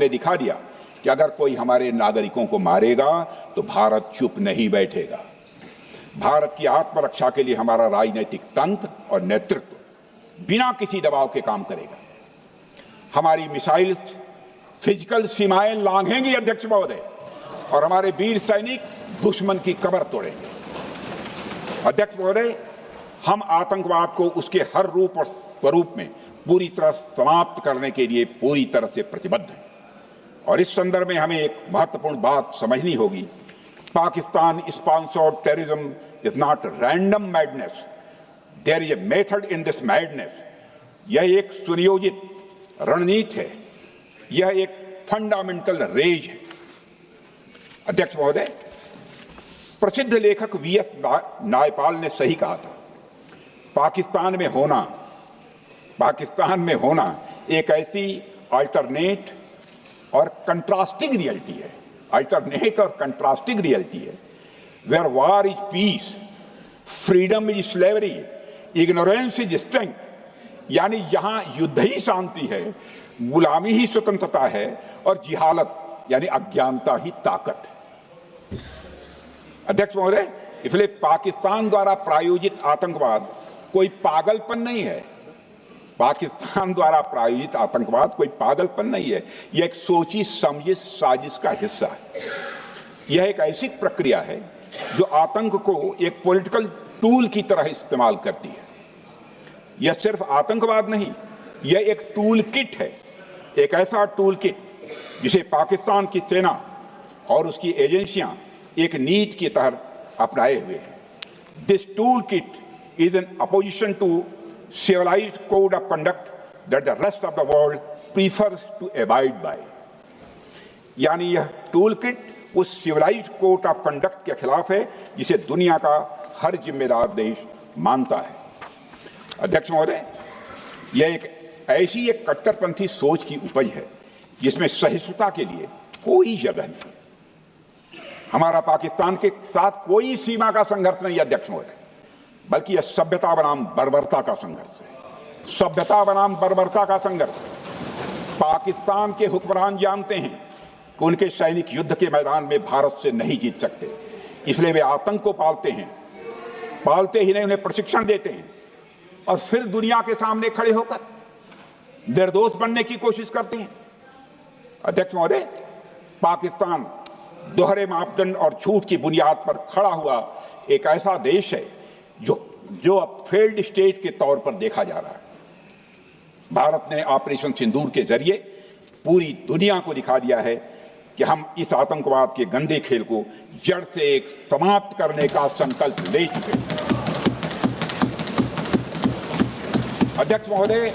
दिखा दिया कि अगर कोई हमारे नागरिकों को मारेगा तो भारत चुप नहीं बैठेगा। भारत की आत्मरक्षा के लिए हमारा राजनीतिक तंत्र और नेतृत्व बिना किसी दबाव के काम करेगा। हमारी मिसाइल फिजिकल सीमाएं लांघेंगी अध्यक्ष महोदय, और हमारे वीर सैनिक दुश्मन की कमर तोड़ेंगे। अध्यक्ष महोदय, हम आतंकवाद को उसके हर रूप और स्वरूप में पूरी तरह समाप्त करने के लिए पूरी तरह से प्रतिबद्ध हैं। और इस संदर्भ में हमें एक महत्वपूर्ण बात समझनी होगी, Pakistan sponsored terrorism is not random madness, there is a method in this madness. यह एक सुनियोजित रणनीति है, यह एक फंडामेंटल रेज है। अध्यक्ष महोदय, प्रसिद्ध लेखक वीएस नायपाल ने सही कहा था, पाकिस्तान में होना एक ऐसी अल्टरनेट और कंट्रास्टिंग रियलिटी है, where war is peace, freedom is slavery, ignorance is strength. यानी यहां युद्ध ही शांति है, गुलामी ही स्वतंत्रता है, और जिहालत यानी अज्ञानता ही ताकत है। अध्यक्ष महोदय, इसलिए पाकिस्तान द्वारा प्रायोजित आतंकवाद कोई पागलपन नहीं है, यह एक सोची समझी साजिश का हिस्सा है। यह एक ऐसी प्रक्रिया है जो आतंक को एक पॉलिटिकल टूल की तरह इस्तेमाल करती है। यह सिर्फ आतंकवाद नहीं, यह एक टूल किट है, एक ऐसा टूल किट जिसे पाकिस्तान की सेना और उसकी एजेंसियां एक नीति के तहत अपनाए हुए हैं। This tool kit is in opposition to civilized code of conduct that the rest of the world prefers to abide by. यानी यह टूल किट उस सिविलाइज्ड कोड ऑफ कंडक्ट के खिलाफ है जिसे दुनिया का हर जिम्मेदार देश मानता है। अध्यक्ष महोदय, यह एक कट्टरपंथी सोच की उपज है जिसमें सहिष्णुता के लिए कोई जगह नहीं। हमारा पाकिस्तान के साथ कोई सीमा का संघर्ष नहीं है अध्यक्ष महोदय, बल्कि यह सभ्यता बनाम बर्बरता का संघर्ष है, पाकिस्तान के हुक्मरान जानते हैं कि उनके सैनिक युद्ध के मैदान में भारत से नहीं जीत सकते, इसलिए वे आतंक को पालते ही नहीं, उन्हें प्रशिक्षण देते हैं और फिर दुनिया के सामने खड़े होकर निर्दोष बनने की कोशिश करते हैं। अध्यक्ष महोदय, पाकिस्तान दोहरे मापदंड और झूठ की बुनियाद पर खड़ा हुआ एक ऐसा देश है जो अब फेल्ड स्टेट के तौर पर देखा जा रहा है। भारत ने ऑपरेशन सिंदूर के जरिए पूरी दुनिया को दिखा दिया है कि हम इस आतंकवाद के गंदे खेल को जड़ से समाप्त करने का संकल्प ले चुके हैं। अध्यक्ष महोदय,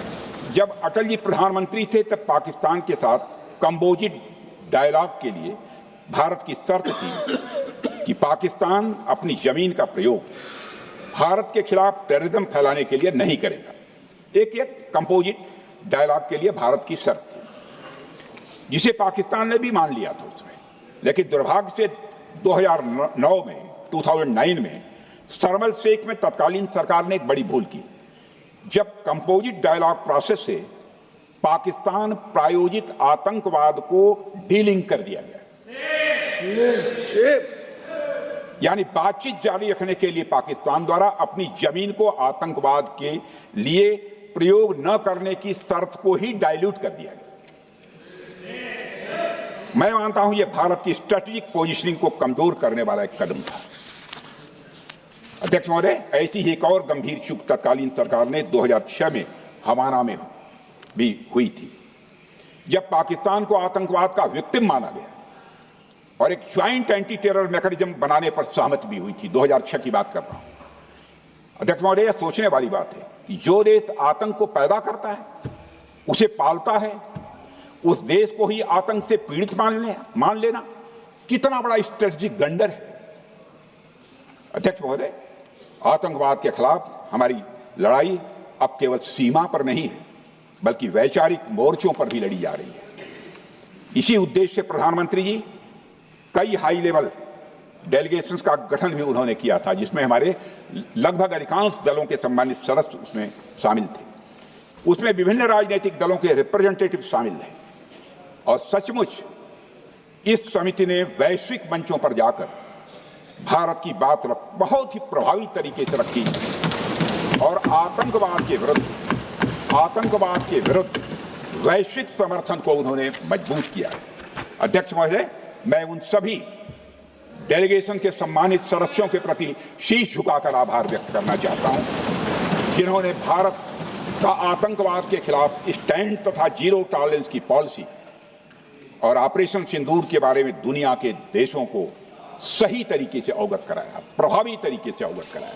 जब अटल जी प्रधानमंत्री थे तब पाकिस्तान के साथ कंबोजिट डायलॉग के लिए भारत की शर्त थी कि पाकिस्तान अपनी जमीन का प्रयोग भारत के खिलाफ टेररिज्म फैलाने के लिए नहीं करेगा। एक कंपोजिट डायलॉग के लिए भारत की शर्त थी, जिसे पाकिस्तान ने भी मान लिया था उसमें। लेकिन दुर्भाग्य से 2009 में शर्म एल शेख में तत्कालीन सरकार ने एक बड़ी भूल की, जब कंपोजिट डायलॉग प्रोसेस से पाकिस्तान प्रायोजित आतंकवाद को डीलिंक कर दिया गया। यानी बातचीत जारी रखने के लिए पाकिस्तान द्वारा अपनी जमीन को आतंकवाद के लिए प्रयोग न करने की शर्त को ही डाइल्यूट कर दिया गया। मैं मानता हूं यह भारत की स्ट्रेटेजिक पोजीशनिंग को कमजोर करने वाला एक कदम था। अध्यक्ष महोदय, ऐसी ही एक और गंभीर चूक तत्कालीन सरकार ने 2006 में हवाना में भी हुई थी, जब पाकिस्तान को आतंकवाद का विक्टिम माना गया और एक ज्वाइंट एंटी टेरर मैकेनिज्म बनाने पर सहमति भी हुई थी। 2006 की बात कर रहा हूं। अध्यक्ष महोदय, यह सोचने वाली बात है कि जो देश आतंक को पैदा करता है, उसे पालता है, उस देश को ही आतंक से पीड़ित मान लेना कितना बड़ा स्ट्रेटेजिक ब्लंडर है। अध्यक्ष महोदय, आतंकवाद के खिलाफ हमारी लड़ाई अब केवल सीमा पर नहीं है, बल्कि वैचारिक मोर्चों पर भी लड़ी जा रही है। इसी उद्देश्य से प्रधानमंत्री जी कई हाई लेवल डेलीगेशंस का गठन भी उन्होंने किया था, जिसमें हमारे लगभग अधिकांश दलों के सम्मानित सदस्य उसमें शामिल थे। उसमें विभिन्न राजनीतिक दलों के रिप्रेजेंटेटिव शामिल थे और सचमुच इस समिति ने वैश्विक मंचों पर जाकर भारत की बात बहुत ही प्रभावी तरीके से रखी और आतंकवाद के विरुद्ध वैश्विक समर्थन को उन्होंने मजबूत किया। अध्यक्ष महोदय, मैं उन सभी डेलीगेशन के सम्मानित सदस्यों के प्रति शीश झुकाकर आभार व्यक्त करना चाहता हूं, जिन्होंने भारत का आतंकवाद के खिलाफ स्टैंड तथा जीरो टॉलरेंस की पॉलिसी और ऑपरेशन सिंदूर के बारे में दुनिया के देशों को सही तरीके से अवगत कराया, प्रभावी तरीके से अवगत कराया।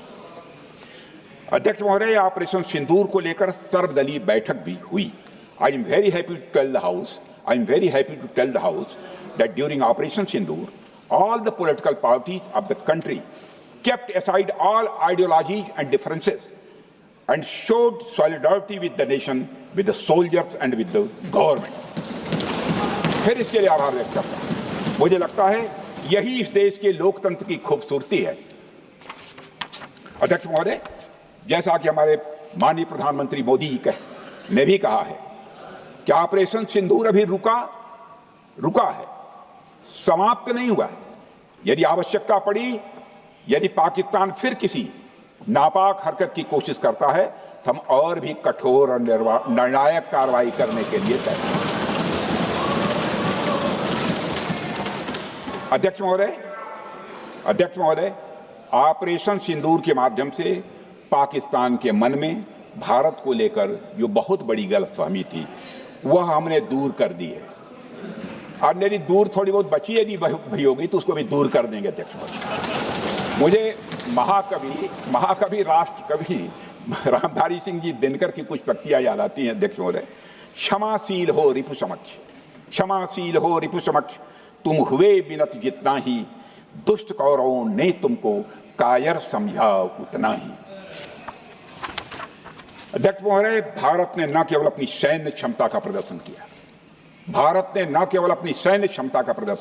अध्यक्ष महोदय, ऑपरेशन सिंदूर को लेकर सर्वदलीय बैठक भी हुई। I am very happy to tell the house that during Operation Sindoor, all the political parties of the country kept aside all ideologies and differences and showed solidarity with the nation, with the soldiers and with the government. फिर इसके लिए आभार व्यक्त करता हूं। मुझे लगता है यही इस देश के लोकतंत्र की खूबसूरती है। अध्यक्ष महोदय, जैसा कि हमारे माननीय प्रधानमंत्री मोदी जी ने भी कहा है कि ऑपरेशन सिंदूर अभी रुका है, समाप्त नहीं हुआ है। यदि आवश्यकता पड़ी, यदि पाकिस्तान फिर किसी नापाक हरकत की कोशिश करता है, तो हम और भी कठोर और निर्णायक कार्रवाई करने के लिए तैयार हैं। अध्यक्ष महोदय, ऑपरेशन सिंदूर के माध्यम से पाकिस्तान के मन में भारत को लेकर जो बहुत बड़ी गलतफहमी थी, वह हमने दूर कर दी है। और मेरी दूर थोड़ी बहुत बची यदि भई होगी तो उसको भी दूर कर देंगे। अध्यक्ष महोदय, मुझे महाकवि राष्ट्रकवि रामधारी सिंह जी दिनकर की कुछ पंक्तियां याद आती हैं। अध्यक्ष महोदय, क्षमाशील हो रिपु समक्ष, तुम हुए विनत जितना ही, दुष्ट कौरवों ने तुमको कायर समझा उतना ही। अध्यक्ष महोदय, भारत ने न केवल अपनी सैन्य क्षमता का प्रदर्शन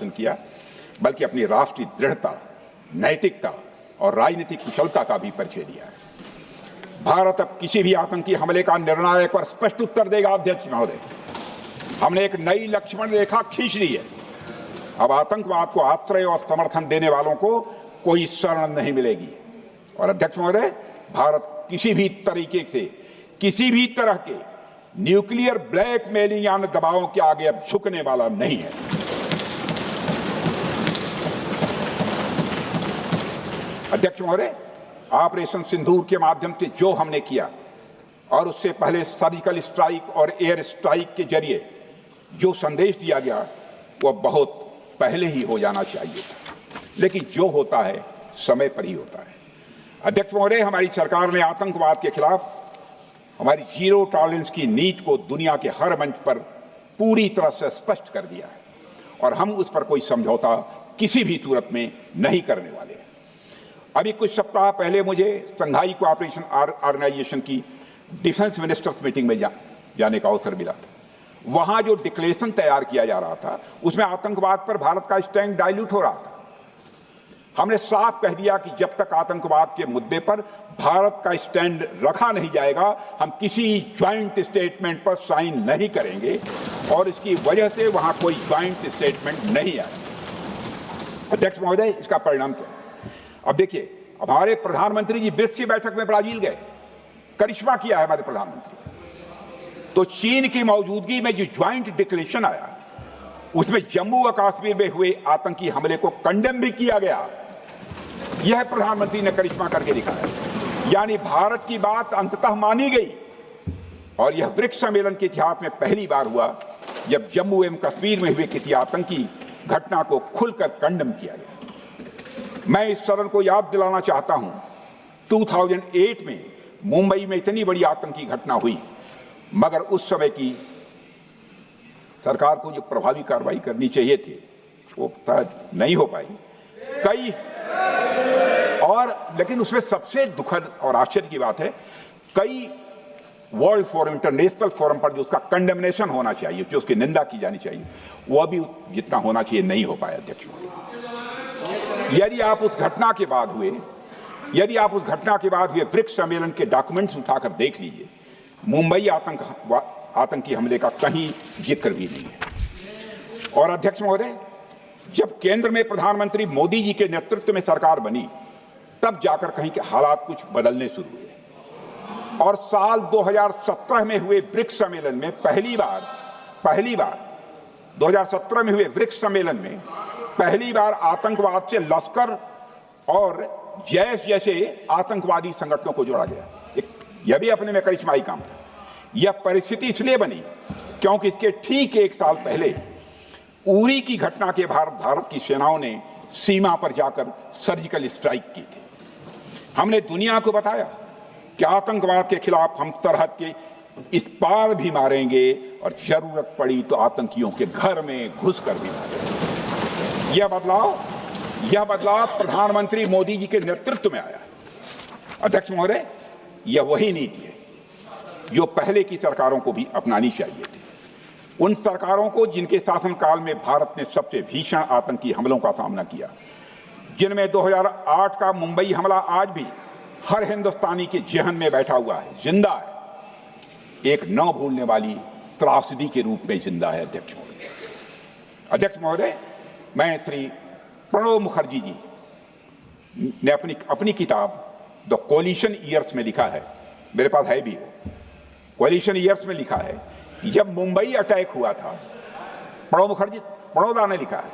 किया, बल्कि अपनी राष्ट्रीय दृढ़ता, नैतिकता और राजनीतिक कुशलता का भी परिचय दिया है। भारत अब किसी भी आतंकी हमले का निर्णायक और स्पष्ट उत्तर देगा। अध्यक्ष महोदय, हमने एक नई लक्ष्मण रेखा खींच ली है। अब आतंकवाद को आश्रय और समर्थन देने वालों को कोई शरण नहीं मिलेगी। और अध्यक्ष महोदय, भारत किसी भी तरह के न्यूक्लियर ब्लैकमेलिंग या दबावों के आगे अब झुकने वाला नहीं है। अध्यक्ष महोदय, ऑपरेशन सिंदूर के माध्यम से जो हमने किया और उससे पहले सर्जिकल स्ट्राइक और एयर स्ट्राइक के जरिए जो संदेश दिया गया, वह बहुत पहले ही हो जाना चाहिए, लेकिन जो होता है समय पर ही होता है। अध्यक्ष महोदय, हमारी सरकार ने आतंकवाद के खिलाफ हमारी जीरो टॉलरेंस की नीति को दुनिया के हर मंच पर पूरी तरह से स्पष्ट कर दिया है और हम उस पर कोई समझौता किसी भी सूरत में नहीं करने वाले हैं। अभी कुछ सप्ताह पहले मुझे शंघाई कोऑपरेशन ऑर्गेनाइजेशन की डिफेंस मिनिस्टर्स मीटिंग में जाने का अवसर मिला था। वहां जो डिक्लेरेशन तैयार किया जा रहा था, उसमें आतंकवाद पर भारत का स्टैंड डाइल्यूट हो रहा था। हमने साफ कह दिया कि जब तक आतंकवाद के मुद्दे पर भारत का स्टैंड रखा नहीं जाएगा, हम किसी ज्वाइंट स्टेटमेंट पर साइन नहीं करेंगे और इसकी वजह से वहां कोई ज्वाइंट स्टेटमेंट नहीं आया। अध्यक्ष महोदय, इसका परिणाम क्या? अब देखिए, हमारे प्रधानमंत्री जी ब्रिक्स की बैठक में ब्राजील गए, करिश्मा किया है हमारे प्रधानमंत्री। तो चीन की मौजूदगी में जो ज्वाइंट डिक्लेरेशन आया, उसमें जम्मू और कश्मीर में हुए आतंकी हमले को कंडेम भी किया गया। यह प्रधानमंत्री ने करिश्मा करके दिखाया, यानी भारत की बात अंततः मानी गई। और यह ब्रिक्स सम्मेलन के इतिहास में पहली बार हुआ जब जम्मू एवं कश्मीर में हुए किसी आतंकी घटना को खुलकर कंडेम किया गया। मैं इस सदन को याद दिलाना चाहता हूं, 2008 में मुंबई में इतनी बड़ी आतंकी घटना हुई, मगर उस समय की सरकार को जो प्रभावी कार्रवाई करनी चाहिए थी वो नहीं हो पाई। लेकिन उसमें सबसे दुखद और आश्चर्य की बात है, कई वर्ल्ड फोरम, इंटरनेशनल फोरम पर जो उसका कंडेमनेशन होना चाहिए, जो उसकी निंदा की जानी चाहिए, वह भी जितना होना चाहिए नहीं हो पाया। अध्यक्ष, यदि आप उस घटना के बाद हुए ब्रिक्स सम्मेलन के डॉक्यूमेंट्स उठाकर देख लीजिए, मुंबई आतंकी हमले का कहीं जिक्र भी नहीं है। और अध्यक्ष महोदय, जब केंद्र में प्रधानमंत्री मोदी जी के नेतृत्व में सरकार बनी, तब जाकर कहीं के हालात कुछ बदलने शुरू हुए। और साल 2017 में हुए ब्रिक्स सम्मेलन में पहली बार 2017 में हुए ब्रिक्स सम्मेलन में पहली बार आतंकवाद से लश्कर और जैश जैसे आतंकवादी संगठनों को जोड़ा गया। यह भी अपने में करिश्माई काम था। यह परिस्थिति इसलिए बनी क्योंकि इसके ठीक एक साल पहले उरी की घटना के भारत की सेनाओं ने सीमा पर जाकर सर्जिकल स्ट्राइक की थी। हमने दुनिया को बताया कि आतंकवाद के खिलाफ हम सरहद के इस पार भी मारेंगे और जरूरत पड़ी तो आतंकियों के घर में घुसकर भी मारेंगे। यह बदलाव प्रधानमंत्री मोदी जी के नेतृत्व में आया। अध्यक्ष महोदय, यह वही नीति है जो पहले की सरकारों को भी अपनानी चाहिए थी। उन सरकारों को जिनके शासनकाल में भारत ने सबसे भीषण आतंकी हमलों का सामना किया, जिनमें 2008 का मुंबई हमला आज भी हर हिंदुस्तानी के जेहन में बैठा हुआ है, जिंदा है, एक न भूलने वाली त्रासदी के रूप में जिंदा है। अध्यक्ष महोदय, मैं श्री प्रणब मुखर्जी जी ने अपनी किताब द कोलिशन ईयर्स में लिखा है, मेरे पास है भी, कोलिशन ईयर्स में लिखा है कि जब मुंबई अटैक हुआ था, प्रणोदा ने लिखा है,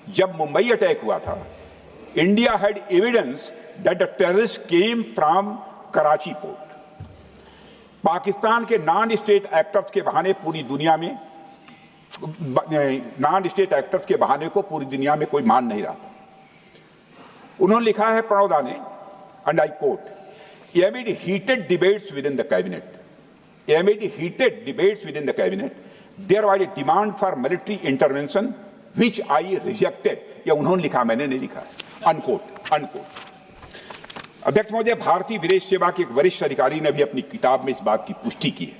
जब मुंबई अटैक हुआ था, India had evidence that the terrorist came from Karachi port. Pakistan के नॉन स्टेट एक्टर्स के बहाने पूरी दुनिया में को पूरी दुनिया में कोई मान नहीं रहा था। उन्होंने लिखा है प्रणोदा ने, and I quote, amid heated debates within the cabinet, there was a demand for military intervention which I rejected. यह उन्होंने लिखा, मैंने नहीं लिखा, अनकोट। अध्यक्ष महोदय, भारतीय विदेश सेवा के एक वरिष्ठ अधिकारी ने भी अपनी किताब में इस बात की पुष्टि की है,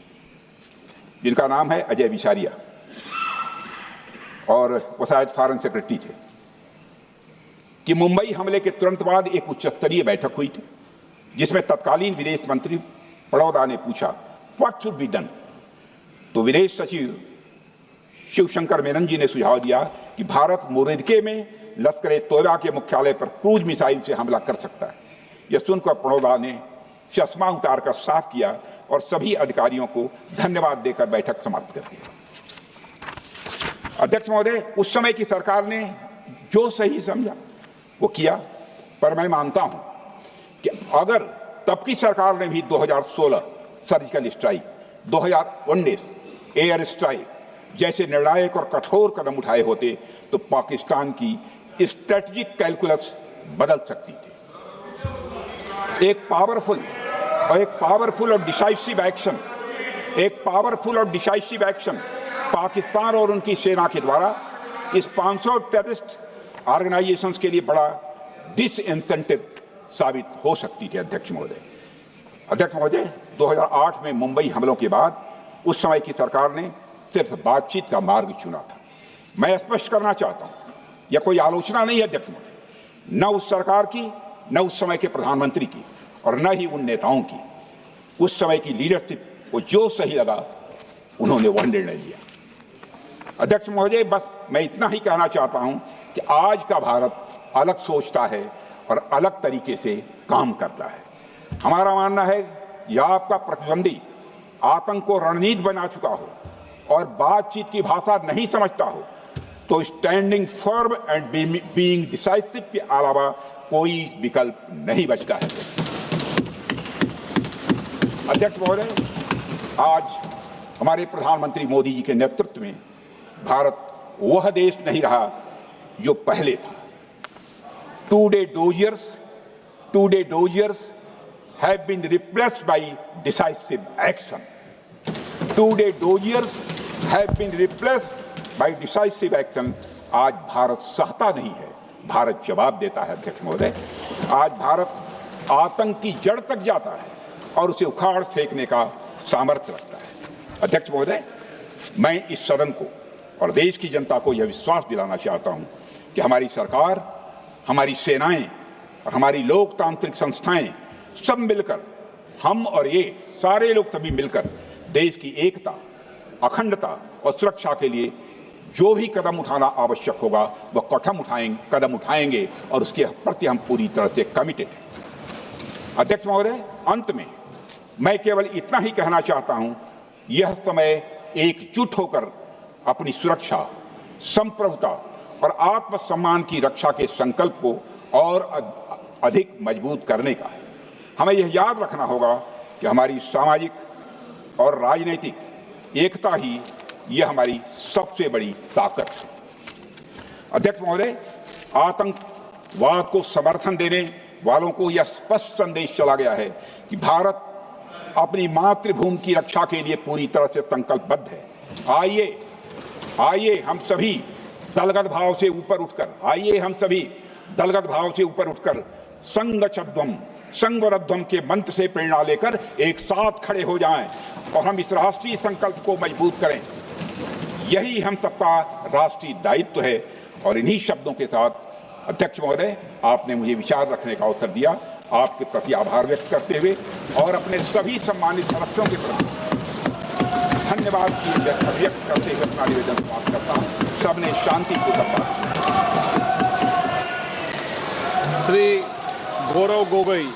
जिनका नाम है अजय बिसारिया, और वो शायद फॉरेन सेक्रेटरी थे, कि मुंबई हमले के तुरंत बाद एक उच्च स्तरीय बैठक हुई थी जिसमें तत्कालीन विदेश मंत्री प्रणोदा ने पूछा व्हाट शुड बी डन। तो विदेश सचिव शिवशंकर मेनन जी ने सुझाव दिया कि भारत मोरदके में लश्कर ए तोयबा के मुख्यालय पर क्रूज मिसाइल से हमला कर सकता है। यह सुनकर प्रणोदा ने चश्मा उतारकर साफ किया और सभी अधिकारियों को धन्यवाद देकर बैठक समाप्त कर दी। अध्यक्ष महोदय, उस समय की सरकार ने जो सही समझा वो किया, पर मैं मानता हूं कि अगर तब की सरकार ने भी 2016 सर्जिकल स्ट्राइक, 2019 एयर स्ट्राइक जैसे निर्णायक और कठोर कदम उठाए होते तो पाकिस्तान की स्ट्रेटजिक कैलकुलस बदल सकती थी। एक पावरफुल और डिसाइसिव एक्शन पाकिस्तान और उनकी सेना के द्वारा इस 500 टेररिस्ट ऑर्गेनाइजेशंस के लिए बड़ा डिसइंसेंटिव साबित हो सकती थी। अध्यक्ष महोदय, 2008 में मुंबई हमलों के बाद उस समय की सरकार ने सिर्फ बातचीत का मार्ग चुना था। मैं स्पष्ट करना चाहता हूं, यह कोई आलोचना नहीं है अध्यक्ष महोदय, न उस सरकार की, न उस समय के प्रधानमंत्री की, और न ही उन नेताओं की। उस समय की लीडरशिप को जो सही लगा उन्होंने वह निर्णय लिया। अध्यक्ष महोदय, बस मैं इतना ही कहना चाहता हूं कि आज का भारत अलग सोचता है और अलग तरीके से काम करता है। हमारा मानना है यह आपका प्रतिद्वंदी आतंक को रणनीति बना चुका हो और बातचीत की भाषा नहीं समझता हो तो standing firm and being decisive के अलावा कोई विकल्प नहीं बचता है। अध्यक्ष महोदय, आज हमारे प्रधानमंत्री मोदी जी के नेतृत्व में भारत वह देश नहीं रहा जो पहले था। Two-day doziers have been replaced by decisive action. Two-day doziers have been replaced by decisive action. आज भारत सहता नहीं है, भारत जवाब देता है। अध्यक्ष महोदय, आज भारत आतंक की जड़ तक जाता है और उसे उखाड़ फेंकने का सामर्थ्य रखता है। अध्यक्ष महोदय, मैं इस सदन को और देश की जनता को यह विश्वास दिलाना चाहता हूं कि हमारी सरकार, हमारी सेनाएं और हमारी लोकतांत्रिक संस्थाएं सब मिलकर, हम और ये सारे लोग सभी मिलकर देश की एकता, अखंडता और सुरक्षा के लिए जो भी कदम उठाना आवश्यक होगा वह कदम उठाएंगे और उसके प्रति हम पूरी तरह से कमिटेड हैं। अध्यक्ष महोदय, अंत में मैं केवल इतना ही कहना चाहता हूं, यह समय एकजुट होकर अपनी सुरक्षा, संप्रभुता और आत्मसम्मान की रक्षा के संकल्प को और अधिक मजबूत करने का है। हमें यह याद रखना होगा कि हमारी सामाजिक और राजनीतिक एकता ही यह हमारी सबसे बड़ी ताकत है। अध्यक्ष महोदय, आतंकवाद को समर्थन देने वालों को यह स्पष्ट संदेश चला गया है कि भारत अपनी मातृभूमि की रक्षा के लिए पूरी तरह से संकल्पबद्ध है। आइए हम सभी दलगत भाव से ऊपर उठकर संघवरध्वम के मंत्र से प्रेरणा लेकर एक साथ खड़े हो जाएं और हम इस राष्ट्रीय संकल्प को मजबूत करें। यही हम सबका राष्ट्रीय दायित्व है। और इन्हीं शब्दों के साथ अध्यक्ष महोदय, आपने मुझे विचार रखने का अवसर दिया, आपके प्रति आभार व्यक्त करते हुए और अपने सभी सम्मानित सदस्यों के प्रति धन्यवाद व्यक्त करते हुए अपना निवेदन समाप्त करता हूँ। सबने शांतिपूर्वक बात। श्री गौरव गोगोई।